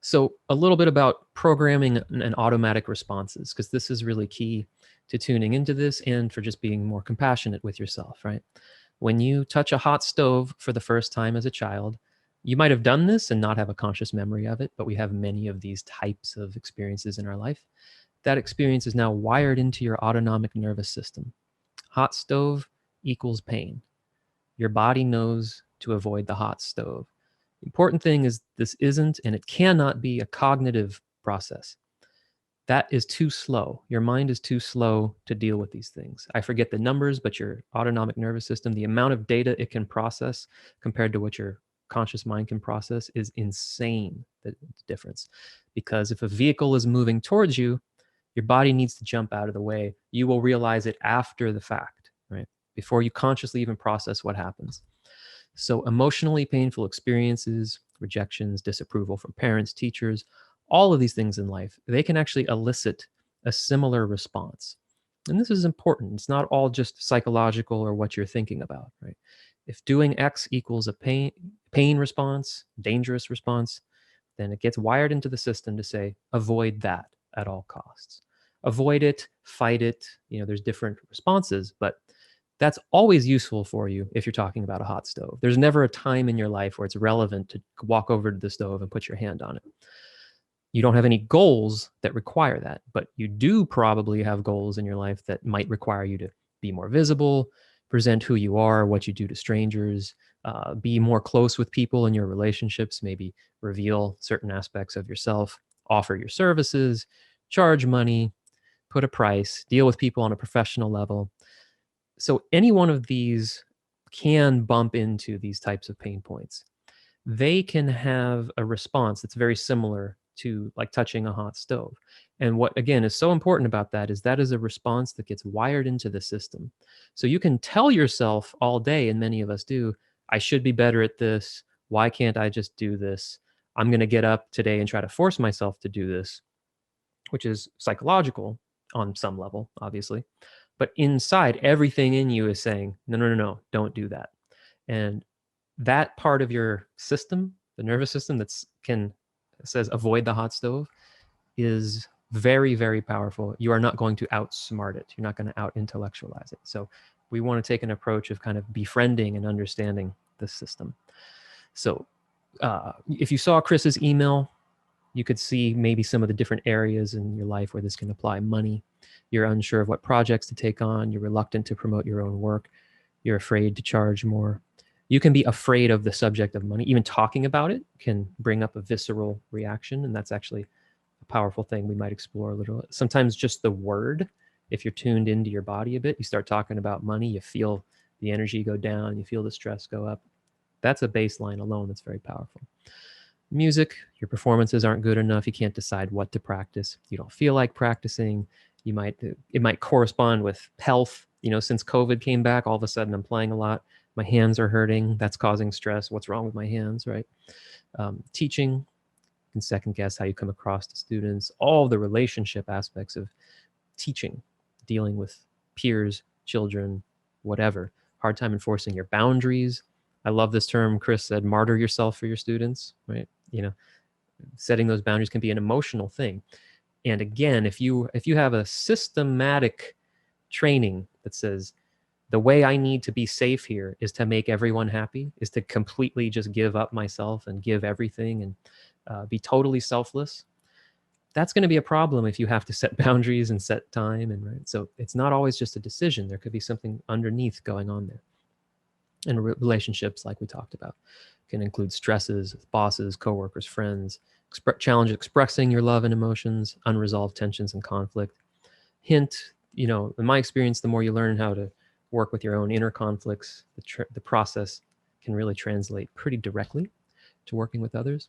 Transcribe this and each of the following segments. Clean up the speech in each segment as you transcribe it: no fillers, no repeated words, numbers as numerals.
So a little bit about programming and automatic responses, because this is really key to tuning into this and for just being more compassionate with yourself, right? When you touch a hot stove for the first time as a child, you might have done this and not have a conscious memory of it, but we have many of these types of experiences in our life. That experience is now wired into your autonomic nervous system. Hot stove equals pain. Your body knows to avoid the hot stove. The important thing is this isn't and it cannot be a cognitive process. That is too slow. Your mind is too slow to deal with these things. I forget the numbers, but your autonomic nervous system, the amount of data it can process compared to what your conscious mind can process is insane, the difference. Because if a vehicle is moving towards you, your body needs to jump out of the way. You will realize it after the fact, right? Before you consciously even process what happens. So emotionally painful experiences, rejections, disapproval from parents, teachers, all of these things in life, they can actually elicit a similar response. And this is important. It's not all just psychological or what you're thinking about, right? If doing X equals a pain response, dangerous response, then it gets wired into the system to say, avoid that at all costs. Avoid it, fight it. There's different responses, but that's always useful for you if you're talking about a hot stove. There's never a time in your life where it's relevant to walk over to the stove and put your hand on it. You don't have any goals that require that, but you do probably have goals in your life that might require you to be more visible, present who you are, what you do to strangers, be more close with people in your relationships, maybe reveal certain aspects of yourself, offer your services, charge money, put a price, deal with people on a professional level. So any one of these can bump into these types of pain points. They can have a response that's very similar to like touching a hot stove. And what, again, is so important about that is a response that gets wired into the system. So you can tell yourself all day, and many of us do, I should be better at this. Why can't I just do this? I'm going to get up today and try to force myself to do this, which is psychological on some level, obviously. But inside, everything in you is saying, no, no, no, no, don't do that. And that part of your system, the nervous system says avoid the hot stove, is very, very powerful. You are not going to outsmart it. You're not going to out intellectualize it. So we want to take an approach of kind of befriending and understanding the system. So if you saw Chris's email, you could see maybe some of the different areas in your life where this can apply. Money. You're unsure of what projects to take on. You're reluctant to promote your own work. You're afraid to charge more. You can be afraid of the subject of money. Even talking about it can bring up a visceral reaction, and that's actually a powerful thing we might explore a little. Sometimes just the word, if you're tuned into your body a bit, you start talking about money, you feel the energy go down, you feel the stress go up. That's a baseline alone that's very powerful. Music, your performances aren't good enough. You can't decide what to practice. You don't feel like practicing. It might correspond with health. Since COVID came back, all of a sudden I'm playing a lot. My hands are hurting. That's causing stress. What's wrong with my hands, right? Teaching, you can second guess how you come across to students. All the relationship aspects of teaching, dealing with peers, children, whatever. Hard time enforcing your boundaries. I love this term Chris said, martyr yourself for your students, right? Setting those boundaries can be an emotional thing. And again, if you have a systematic training that says the way I need to be safe here is to make everyone happy, is to completely just give up myself and give everything and be totally selfless, that's going to be a problem if you have to set boundaries and set time. And right, so it's not always just a decision. There could be something underneath going on there. And relationships, like we talked about, can include stresses with bosses, coworkers, friends, challenge expressing your love and emotions, unresolved tensions and conflict. Hint, in my experience, the more you learn how to work with your own inner conflicts, the process can really translate pretty directly to working with others.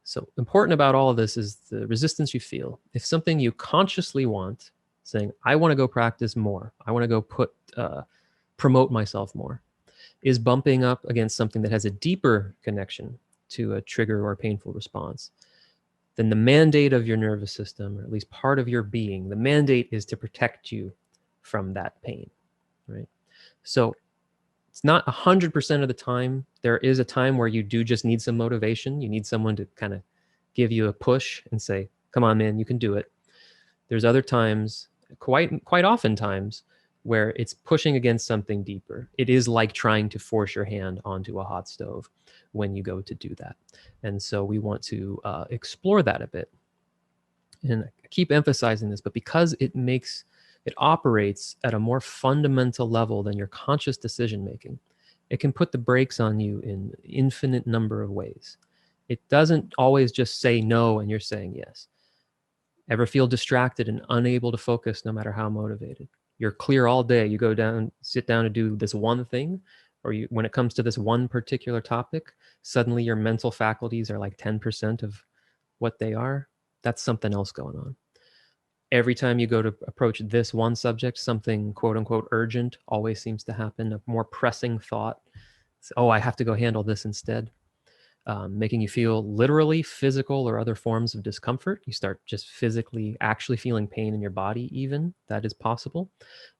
So important about all of this is the resistance you feel. If something you consciously want, saying, I want to go practice more, I want to go promote myself more, is bumping up against something that has a deeper connection to a trigger or a painful response, then the mandate of your nervous system, or at least part of your being, the mandate is to protect you from that pain, right? So it's not 100% of the time. There is a time where you do just need some motivation. You need someone to kind of give you a push and say, come on, man, you can do it. There's other times, quite often times, where it's pushing against something deeper. It is like trying to force your hand onto a hot stove when you go to do that. And so we want to explore that a bit. And I keep emphasizing this, but because it operates at a more fundamental level than your conscious decision making, it can put the brakes on you in infinite number of ways. It doesn't always just say no and you're saying yes. Ever feel distracted and unable to focus no matter how motivated? You're clear all day. You go down, sit down to do this one thing, or when it comes to this one particular topic, suddenly your mental faculties are like 10% of what they are. That's something else going on. Every time you go to approach this one subject, something quote unquote urgent always seems to happen, a more pressing thought. Oh, I have to go handle this instead. Making you feel literally physical or other forms of discomfort. You start just physically actually feeling pain in your body even. That is possible,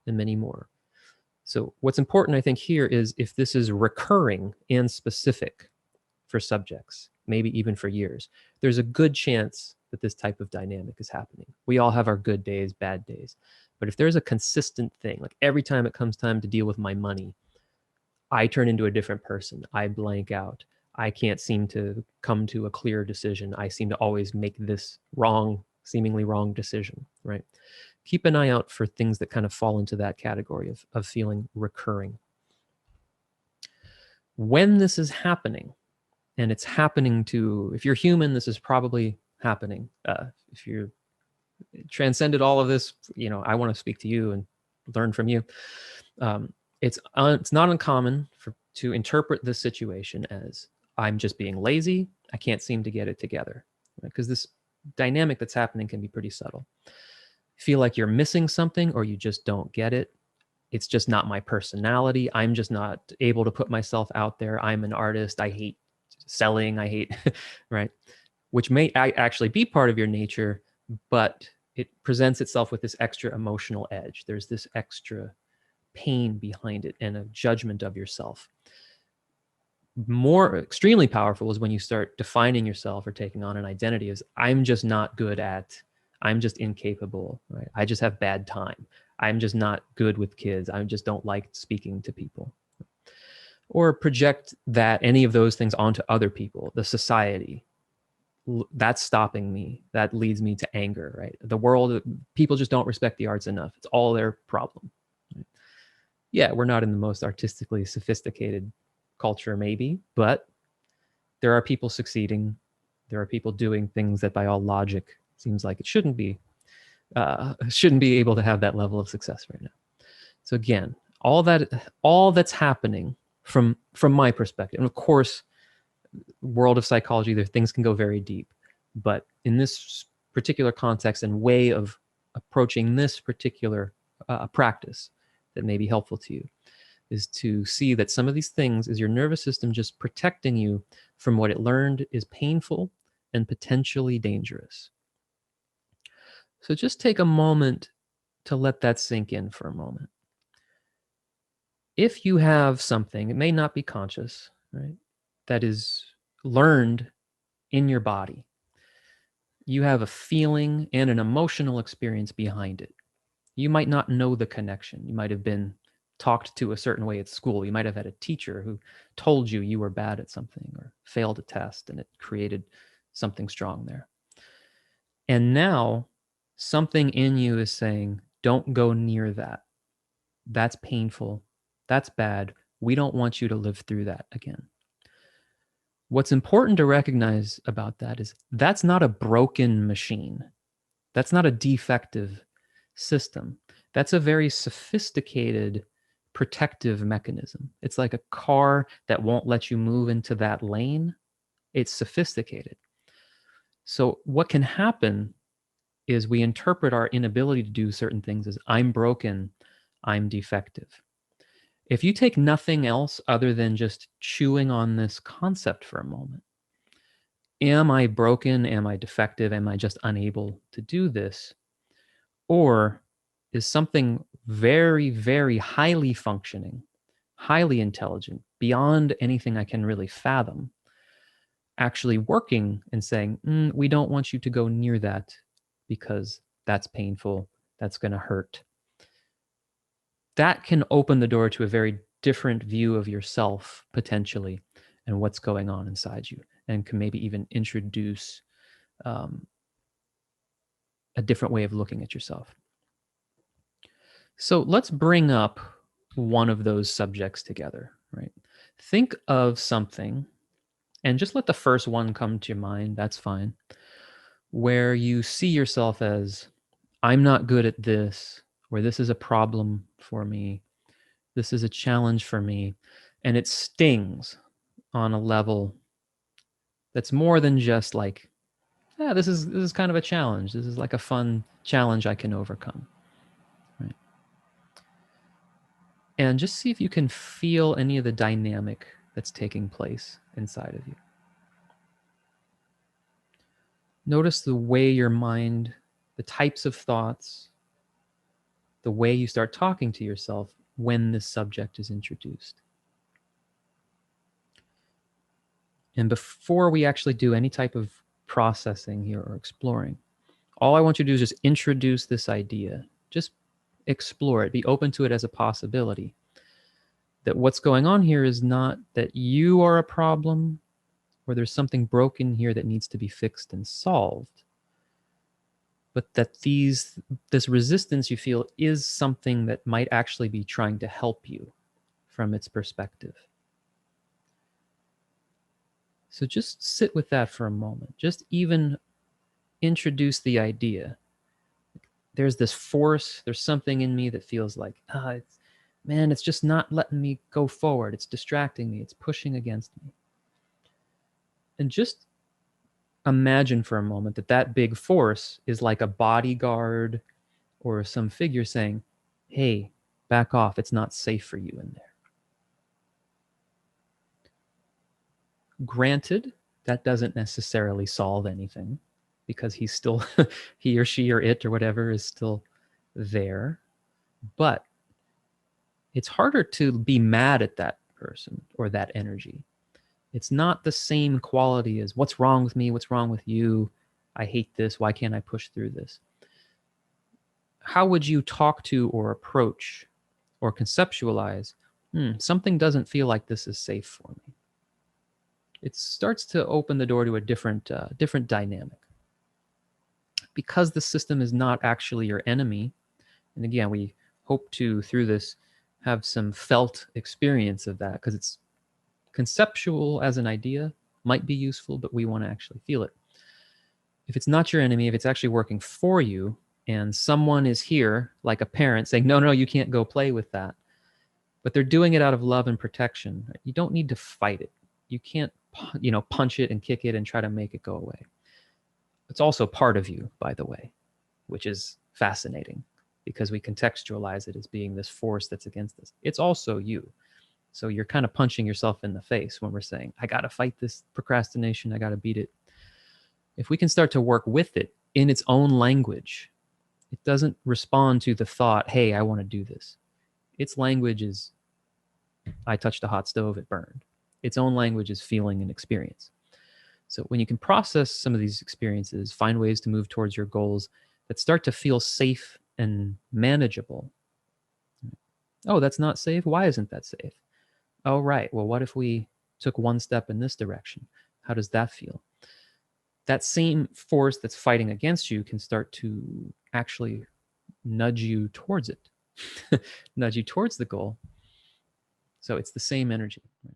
and many more. So what's important, I think, here is if this is recurring and specific for subjects, maybe even for years, there's a good chance that this type of dynamic is happening. We all have our good days, bad days. But if there's a consistent thing, like every time it comes time to deal with my money, I turn into a different person. I blank out. I can't seem to come to a clear decision. I seem to always make this wrong, seemingly wrong decision, right? Keep an eye out for things that kind of fall into that category of feeling recurring. When this is happening, and it's happening to, if you're human, this is probably happening. If you're transcended all of this, I want to speak to you and learn from you. It's not uncommon to interpret this situation as I'm just being lazy. I can't seem to get it together, because this dynamic that's happening can be pretty subtle. Feel like you're missing something or you just don't get it. It's just not my personality. I'm just not able to put myself out there. I'm an artist. I hate selling. I hate, right? Which may actually be part of your nature, but it presents itself with this extra emotional edge. There's this extra pain behind it and a judgment of yourself. More extremely powerful is when you start defining yourself or taking on an identity as I'm just not good at, I'm just incapable, right? I just have bad time. I'm just not good with kids. I just don't like speaking to people. Or project that any of those things onto other people, the society. That's stopping me. That leads me to anger, right? The world, people just don't respect the arts enough. It's all their problem. Right? Yeah, we're not in the most artistically sophisticated culture maybe, but there are people succeeding. There are people doing things that by all logic seems like it shouldn't be able to have that level of success right now. So again, all that's happening from my perspective, and of course, world of psychology, there things can go very deep, but in this particular context and way of approaching this particular practice that may be helpful to you is to see that some of these things is your nervous system just protecting you from what it learned is painful and potentially dangerous. So just take a moment to let that sink in for a moment. If you have something, it may not be conscious, right, that is learned in your body, you have a feeling and an emotional experience behind it. You might not know the connection. You might have been talked to a certain way at school. You might have had a teacher who told you you were bad at something or failed a test, and it created something strong there. And now something in you is saying, don't go near that. That's painful. That's bad. We don't want you to live through that again. What's important to recognize about that is that's not a broken machine. That's not a defective system. That's a very sophisticated protective mechanism. It's like a car that won't let you move into that lane. It's sophisticated. So what can happen is we interpret our inability to do certain things as I'm broken, I'm defective. If you take nothing else other than just chewing on this concept for a moment, am I broken? Am I defective? Am I just unable to do this? Or is something very, very highly functioning, highly intelligent, beyond anything I can really fathom, actually working and saying, we don't want you to go near that because that's painful, that's going to hurt. That can open the door to a very different view of yourself potentially and what's going on inside you, and can maybe even introduce a different way of looking at yourself. So let's bring up one of those subjects together, right? Think of something, and just let the first one come to your mind, that's fine, where you see yourself as, I'm not good at this, or this is a problem for me, this is a challenge for me, and it stings on a level that's more than just like, yeah, this is kind of a challenge. This is like a fun challenge I can overcome, right? And just see if you can feel any of the dynamic that's taking place inside of you. Notice the way your mind, the types of thoughts, the way you start talking to yourself when this subject is introduced. And before we actually do any type of processing here or exploring, all I want you to do is just introduce this idea. Just explore it. Be open to it as a possibility. That what's going on here is not that you are a problem or there's something broken here that needs to be fixed and solved, but that this resistance you feel is something that might actually be trying to help you from its perspective. So just sit with that for a moment. Just even introduce the idea. There's this force, there's something in me that feels like, it's just not letting me go forward. It's distracting me. It's pushing against me. And just imagine for a moment that that big force is like a bodyguard or some figure saying, hey, back off. It's not safe for you in there. Granted, that doesn't necessarily solve anything because he's still, he or she or it or whatever is still there. But it's harder to be mad at that person or that energy. It's not the same quality as what's wrong with me, what's wrong with you, I hate this, why can't I push through this? How would you talk to or approach or conceptualize, something doesn't feel like this is safe for me? It starts to open the door to a different dynamic. Because the system is not actually your enemy, and again, we hope to, through this, have some felt experience of that, because it's conceptual as an idea, might be useful, but we want to actually feel it. If it's not your enemy, if it's actually working for you, and someone is here, like a parent, saying, no, you can't go play with that, but they're doing it out of love and protection, you don't need to fight it. You can't, punch it and kick it and try to make it go away. It's also part of you, by the way, which is fascinating because we contextualize it as being this force that's against us. It's also you. So you're kind of punching yourself in the face when we're saying, I got to fight this procrastination, I got to beat it. If we can start to work with it in its own language, it doesn't respond to the thought, hey, I want to do this. Its language is, I touched a hot stove, it burned. Its own language is feeling and experience. So when you can process some of these experiences, find ways to move towards your goals that start to feel safe and manageable. Oh, that's not safe? Why isn't that safe? Oh, right. Well, what if we took one step in this direction? How does that feel? That same force that's fighting against you can start to actually nudge you towards it, nudge you towards the goal. So it's the same energy. Right?